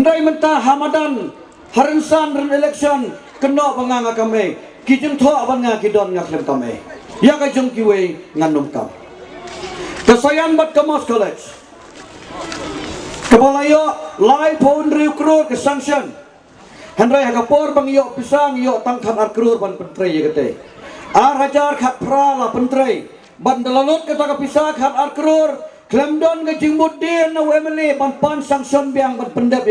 Hendai mentah Hamadan Harinsan dan election kena banganga kami. Kijeng thok banga kidon ngaklem kami. Ya ka jeng kiwe nganum kam. Kesayan bat Kamas College. Kepalayo lai pon recruit ke sanction. Hendai hakapor bang yo pisang yo tangkat arkrur ban pentre ye kete. Ar hajar khat pra la pentre. Ban dalalut kata ka pisah khat arkrur. Klemdon ke jimbut din na wemele ban pan sanction biang ban pendep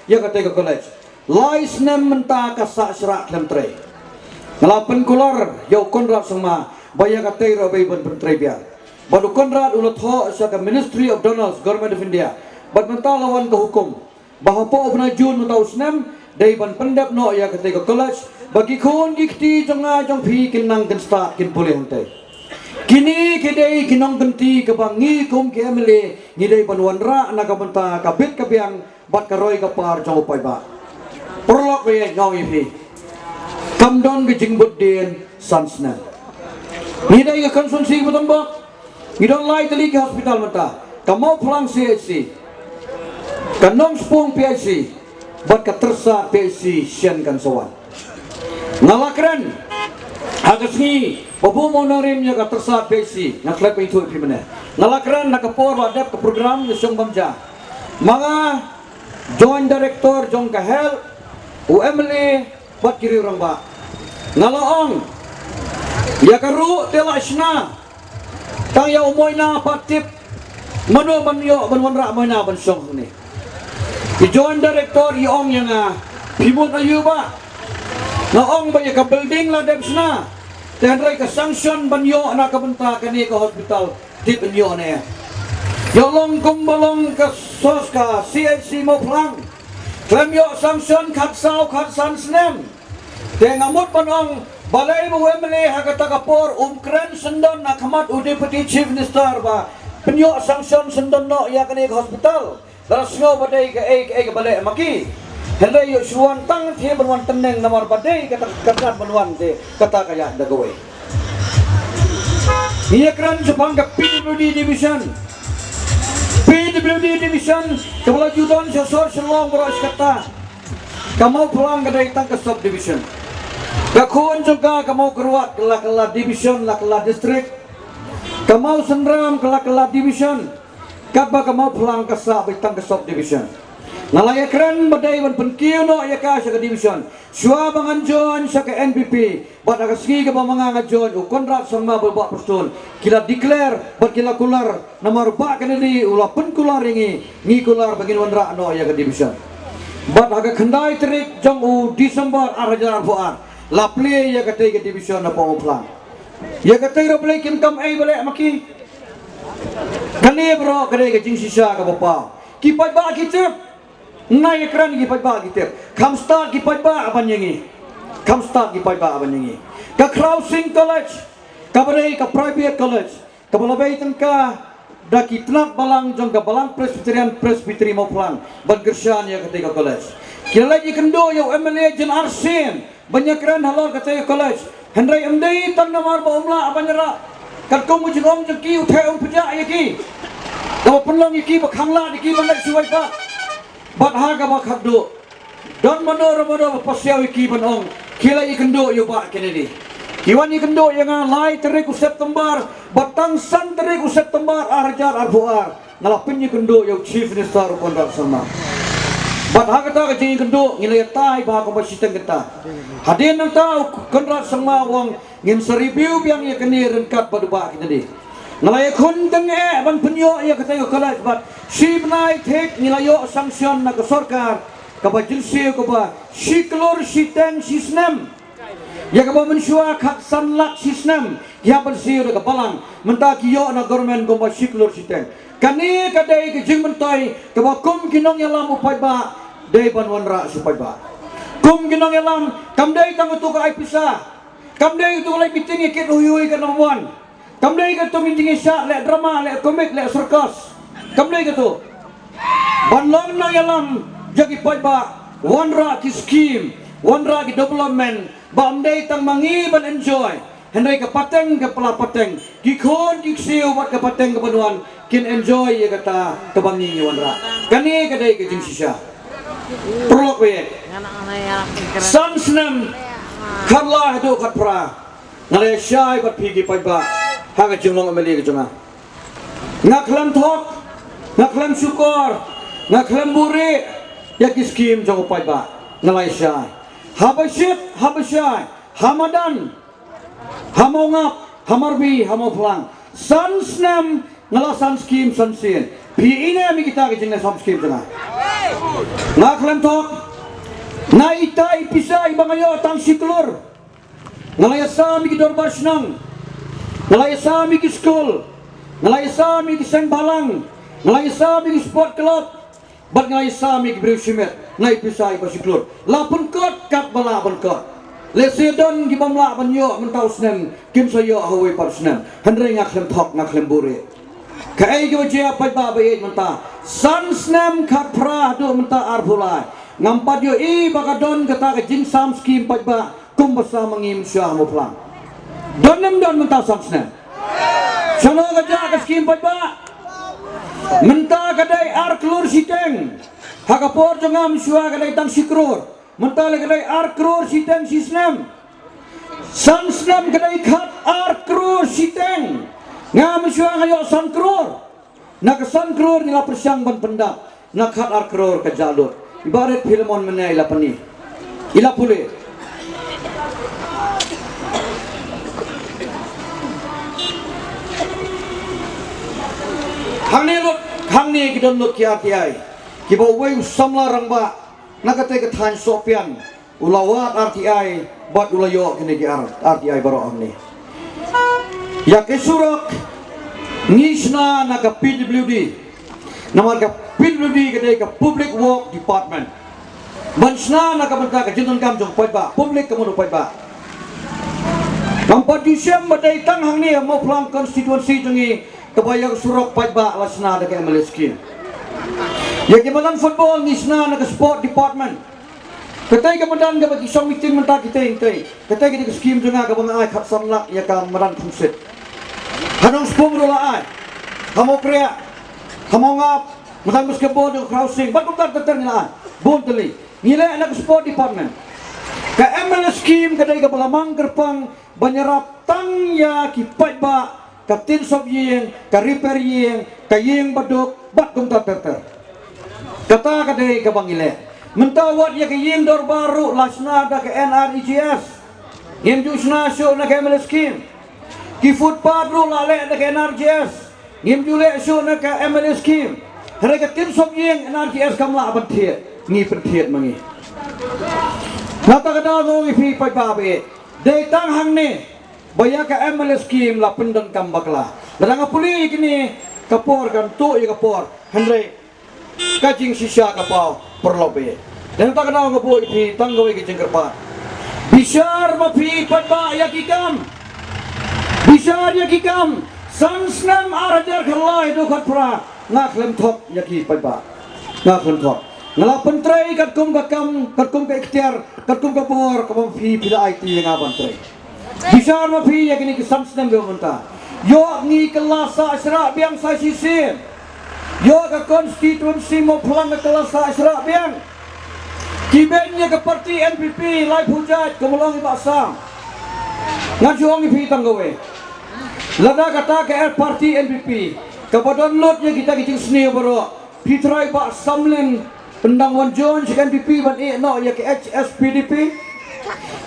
ye kete ke college. Lai snem mentah ka sa sra klemtre. Ngalapen kular yo konrad sama baya kate ro bay ban pentre biang. Badu konrad ulat ho sa ka Ministry of Donors Government of India. Bad mentah lawan ke hukum. Bahwa po bna Jun mentau snem dai ban pendep no ya kate ke college bagi khon gikti jonga jong phi kinang kan start kin pulih hante. Kini kidai kinong genti ke bangi kum ke emele ngidai banwan ra na ka benta ka bit ka biang bat ka roi ka par jong upai ba. Prolog we ngau yi kamdon ke jingbut din sansna. Ngidai ka konsumsi betambak. Ngidon lai teli ke hospital menta. Kamau pulang CHC. Kanong spung PHC. Bat ka tersa PHC sian kan sawan. Ngalakran hagas ni babu monorimnya ka tersa PHC ngaklep itu pimene. Ngalakran nakapor wadap ke program yusung bamja. Mga joint director jong ka health UMLE bat kiri orang ba. Ngalaong ya karu tela isna. Tang ya umoy na patip mano banyo banwanra mo na bansong ni. Di joint director iong yang pimut ayu ba. Naong ba ya ka building la debsna. Tenray ka sanction banyo na kabenta kani ka hospital di banyo na. Yolong kumbalong ka sos ka CHC mo plang. Klem yo sanction khatsaw khatsan snem. Tengamot panong balai mo wemele hakatakapor kren sendon na kamat Deputy Chief Minister ba. Penyo sanction sendon no ya kani ka hospital. Daras ngo badai ka ka balai maki. Hendai yo suan tang the banwan teneng nomor badai kata banwan de kata kaya dagawai. Ia kran sepang ke PWD division. PWD division kepala judan sosor selong beras kata. Kamu pulang ke datang ke sub division. Kakun juga kamu keruat kelak division kelak distrik. Kamu senram kelak division. Kapa kamu pulang ke sub datang ke sub division. Nalayakran badai ban penkiu no ya ka sa division. Suwa bangan jon sa ka NPP. Bat akaski ka mamanga jon u konrat sama babak pustun. Kila declare bat kila kular nomor ba kanili ula pen kular ingi ngi kular bagin wanra no ya ka division. Bat aga khandai trik jong u Disember arajar fuar. La play ya ka te ka division na po plan. Ya ka te ro play kim kam ai bale maki. Kani bro kare ka jing sisa ka bapa. Kipai ba kitip. Nai ekran ki paiba kitip. Kam start ki paiba aban yengi. Kam start ki paiba aban yengi. Ka Crossing College, ka bare ka private college, ka balabay tangka da kitnak balang jong ka balang Presbyterian mo plan. Baggersyan ya ketika college. Kila lagi kendo yo MLA Jen Arsin. Banyak keren halor ketika college. Hendrai MD tang namar ba umla aban yara. Kat ko mo jingom jeki uthai pujak yaki. Daw penlong yaki ba khangla diki bangai suwai pa. Bat haga ba khaddo don manoro pasyaw ki banong kila ikendo yo ba Kennedy kiwan ikendo yang lai terik September batang san terik September arjar arbuar ngalapin ikendo yo Chief Minister Konrad Sama bat haga ta ka ikendo ngilay tai ba ko basiteng kita hadin nang tao Konrad Sama wong ngin sa review biang ya kani rengkat ba Kennedy ngalay kun tenge ban penyo ya katay ko college bat si benai tek nilayo sanction na ka sarkar ka ba jinsi ko ba si klor si teng si snem ya ka ba mensua khat sanlak si snem ya ban si ka balang menta kiyo na government ko ba si klor si teng kani ka dai ka jing mentai ka ba kum kinong yalam upai ba dai ban wanra supai ba kum kinong yalam kam dai tang tu ka ai pisa kam dai tu lai biting ikit uyuy ka nomwan kam dai ka tu minjing isya le drama le komik le circus kam dai ka tu banlong na yalam jagi paiba wanra ki scheme wanra ki development ba amdai tang mangi ban enjoy hendai ka pateng ka pala pateng ki khon ki siu wat ka pateng ka banuan kin enjoy ya kata ka bangi wanra kani ka dai ka jing sisa Perlok be. Sansnem khatlah do khat pra. Ngale syai bat phigi pai ba. Ha ka jumlong ameli ka junga. Ngaklam thok, ngaklam syukur, ngaklam buri ya kiskim jong pai ba. Ngalai syai. Habasyai, Hamadan, Hamongap, Hamarbi, Hamoplang. Sansnem ngala sanskim sansin. Pi ine mi kita ke jeng sanskim junga. Ngaklam thok, na itai pisai bangayo tang siklur. Ngalaya sami ki dorbar senang. Ngalaya sami ki school. Ngalaya sami ki sengbalang. Ngalaya sami ki sport club. Bat ngalaya sami ki berusimet. Ngai pisai basiklur. Lapun kot kat bala ban kot. Lesedon ki bamla ban yo mentau snem. Kim sayo hawe par snem. Hendrai ngaklem thok ngaklem bure. Kai ki wajia pai ba bai menta. San snem kat pra do menta arbulai. Ngampat yo I bakadon kata ke jing sam skim pai ba. Kum bersama ngim syah muplang. Donem don mentah sansnem. Sana kerja ke skim pai ba. Mentah kadai ar kelur siteng. Hakapor jengam syah kadai tang sikrur. Mentah kadai ar krur siteng sisnem. Sansnem kadai khat ar krur siteng. Ngam syah kayo san krur. Nak san krur nila persyang ban pendap. Nak khat ar krur ke jalur. Ibarat filmon menai ila pani. Ila pulih. Hang ni kita lut kia tiai. Kita wei samla rangba. Nakate ke than sopian. Ulawat RTI bat ulayo kini ki RTI baro ni. Ya kesurok ngisna naka PWD. Nama ka PWD kedai ke Public Work Department. Bansna naka benta ke jinton kam jong pai ba. Public kamu pai ba. 4 Disember day tang hang ni mau pelang konstitusi jengi kebayang surok pai ba lasna de ke MLSK. Ya kemudian football nisna na ke sport department. Ketai kemudian ke bagi song meeting mentah kita intai. Ketai ke skim jenga ke bang ai khat sanlak ya ka meran kumsit. Hanong spong rola ai. Kamu kriya. Kamu ngap matang basketball do crossing. Bat kumtar teter nila. Bon teli. Nila na ke sport department. Ke MLSK kedai ke balamang gerpang banyarap tang ya ki pai ba ka tin sob yeng ka repair yeng ka yeng baduk bat kum ta ter kata kadai ka bangile mentawat ya ka yeng dor baru lasna da ka NREGS yem jusna syo na ka MLSK ki footpath ru la le da ka NREGS yem jule syo na ka MLSK hare ka tin sob yeng NREGS kamla ban thiet ngi perthiet mangi nata kada go ifi pai ba be dei tang hang ni baya ka MLSK la pendon kam bakla ladang puli kini kapor kan tu ya kapor hendrai kajing sisa kapau perlobe dan tak kenal ngapo ipi tang gawe ke jengkerpa bisar mafi patba ya kikam bisar ya kikam sansnam arajar khalai do khatpra ngaklem thok ya ki patba ngaklem thok ngala pentrai kat kum ke ikhtiar kat kum kapor kapom fi pila IT yang aban trai bisar mafi ya kini sansnam be monta yo ni kelas asra biang sa sisin yo ke konstituensi mo pelang ke kelas asra biang kibennya ke parti NPP lai hujat kemulang ibasam ngajuang ipi tanggawe lada kata ke parti NPP kepadon lotnya kita kicing seni bro pitrai pak samlen pendang wanjon si NPP ban no ya ke HSPDP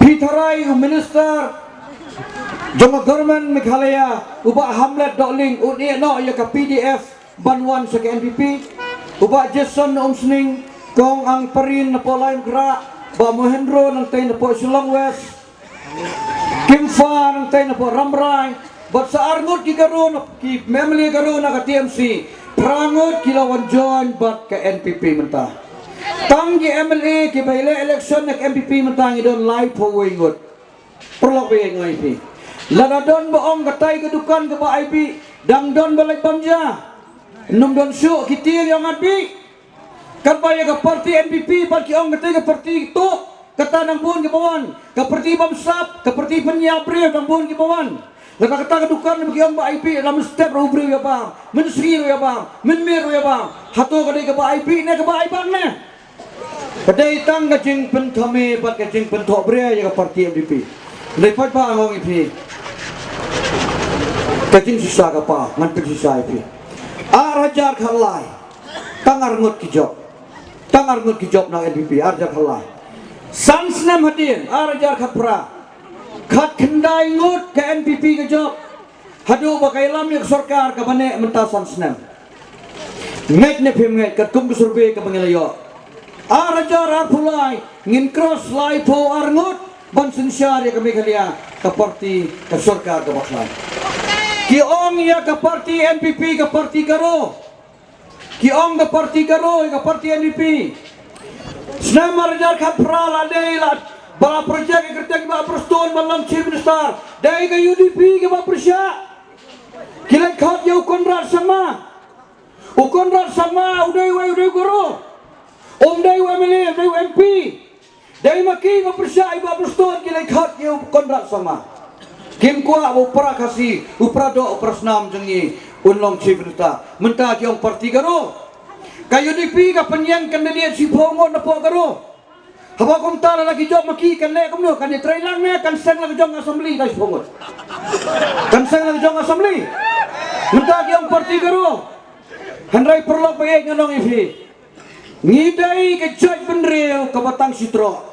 pitrai minister Joma government Meghalaya ubah Hamlet Dokling uni no ya ke PDF banwan sa NPP ubah Jason Omsning kong ang parin na po lain kra ba Mohendro ng tayo na po Silang West Kimfa ng tayo na po Ramray but sa arngot ki karon ki memeli karon na ka TMC prangot kilawan John but ka NPP menta tanggi MLA ki baile election na MPP menta ngidon live po wingot perlok be ngoy lada don boong katay kedukan ke ba IP dang don balay pamja num don syu kitir yang adbi kat baya ke parti NPP pat ki ong katay ke parti tu kata nang bun ke bawan ke parti bamsap ke parti penyapri nang bun ke bawan lada kata kedukan bagi ong ba IP dalam step rubri ya bang mensri ya bang menmir ya bang hatu kadai ke ba IP ne ke ba ibang ne Kadai tang kajing penthame pat kajing penthok bria ya parti FDP. Lepas pa ngong ipi. Kajing sisa kapa ngan sisa ipi. Arajar khalai. Tangar ngut kijok. Tangar ngut kijok na FDP arajar khalai. Sansnam hadin arajar khapra. Khat kendai ngut ke NPP kijok. Hadu bakai lam yak sarkar ka bane menta sansnam. Ngai ne phim ngai kat kum survey ka bangilayo. Arajar pulai ngin cross lai po arngut ban sinsyar ya kami kalian ke parti ke sarkar ke baklan. Ki ong ya ke parti NPP ke parti karo. Ki ong ke parti karo ke parti NPP. Senam arajar khapra la dei la bala projek ke kerja ba perston balam chief minister dei ke UDP ke ba persya. Kilan khat ya ukonrat sama. Ukonrat sama udai guru. Dai MLA, dai MP, dai maki mempersia ibu persatuan kilai khat yang kontrak sama. Kim kuah upra kasih, upra do upra jengi unlong chief minister. Mentah kiong parti karo. Kayu DP ka penyang kandidat si pongo na po karo. Haba kum tala lagi job maki kan le kumno kan try lang na kan sang lagi jong assembly dai pongo. Kan sang lagi jong assembly. Mentah kiong parti karo. Handrai perlu payah nganong ifi. Ngidai ke Judge Benril ke Batang Sitro